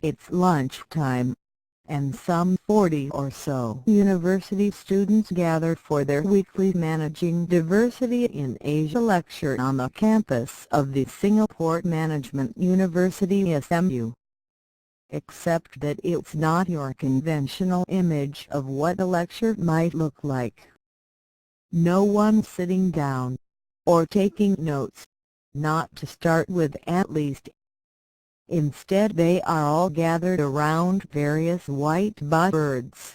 It's lunchtime, and some 40 or so university students gather for their weekly Managing Diversity in Asia lecture on the campus of the Singapore Management University SMU. Except that it's not your conventional image of what a lecture might look like. No one sitting down, or taking notes, not to start with at least. Instead they are all gathered around various whiteboards,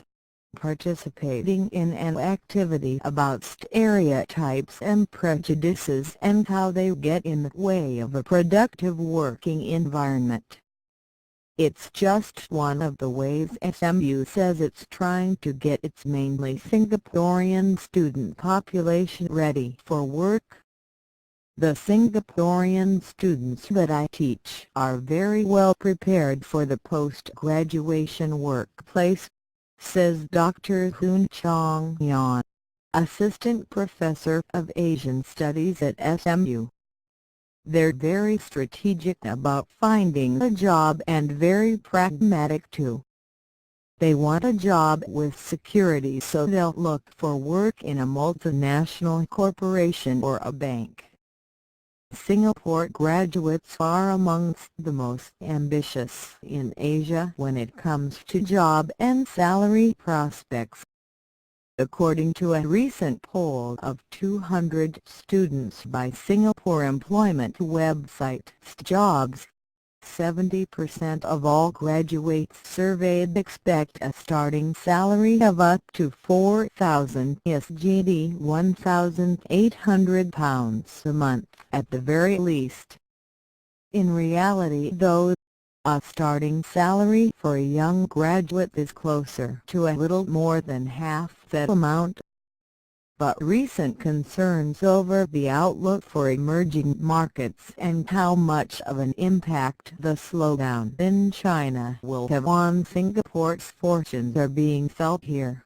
participating in an activity about stereotypes and prejudices and how they get in the way of a productive working environment. It's just one of the ways SMU says it's trying to get its mainly Singaporean student population ready for work. The Singaporean students that I teach are very well prepared for the post-graduation workplace, says Dr. Hoon Chong Yan, Assistant Professor of Asian Studies at SMU. They're very strategic about finding a job and very pragmatic too. They want a job with security, so they'll look for work in a multinational corporation or a bank. Singapore graduates are amongst the most ambitious in Asia when it comes to job and salary prospects. According to a recent poll of 200 students by Singapore employment website SJobs, 70% of all graduates surveyed expect a starting salary of up to 4,000 SGD £1,800 a month at the very least. In reality though, a starting salary for a young graduate is closer to a little more than half that amount. But recent concerns over the outlook for emerging markets and how much of an impact the slowdown in China will have on Singapore's fortunes are being felt here.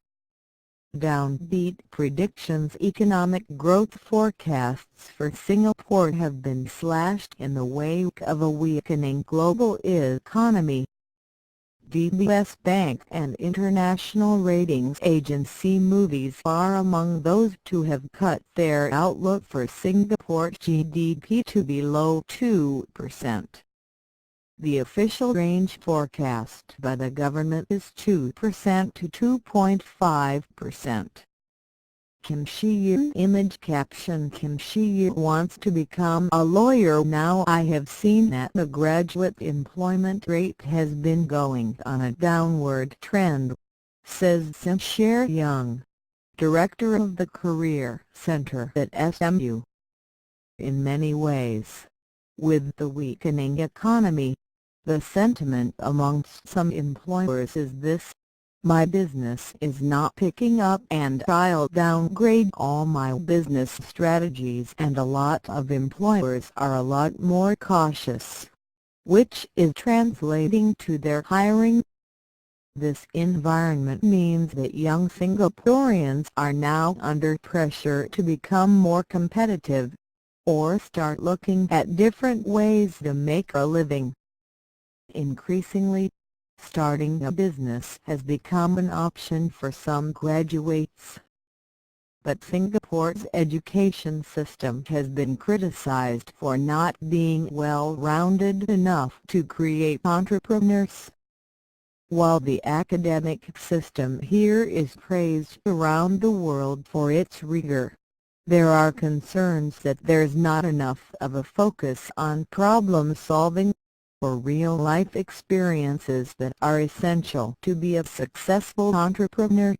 Downbeat predictions. Economic growth forecasts for Singapore have been slashed in the wake of a weakening global economy. DBS Bank and international ratings agency Moody's are among those to have cut their outlook for Singapore GDP to below 2%. The official range forecast by the government is 2% to 2.5%. Kim Shi-yu image caption. Kim Shi-yu wants to become a lawyer now. I have seen that the graduate employment rate has been going on a downward trend, says Sincere Young, director of the Career Center at SMU. In many ways, with the weakening economy, the sentiment amongst some employers is this: my business is not picking up and I'll downgrade all my business strategies, and a lot of employers are a lot more cautious, which is translating to their hiring. This environment means that young Singaporeans are now under pressure to become more competitive, or start looking at different ways to make a living. Increasingly, starting a business has become an option for some graduates. But Singapore's education system has been criticized for not being well-rounded enough to create entrepreneurs. While the academic system here is praised around the world for its rigor, there are concerns that there's not enough of a focus on problem-solving, or real-life experiences that are essential to be a successful entrepreneur.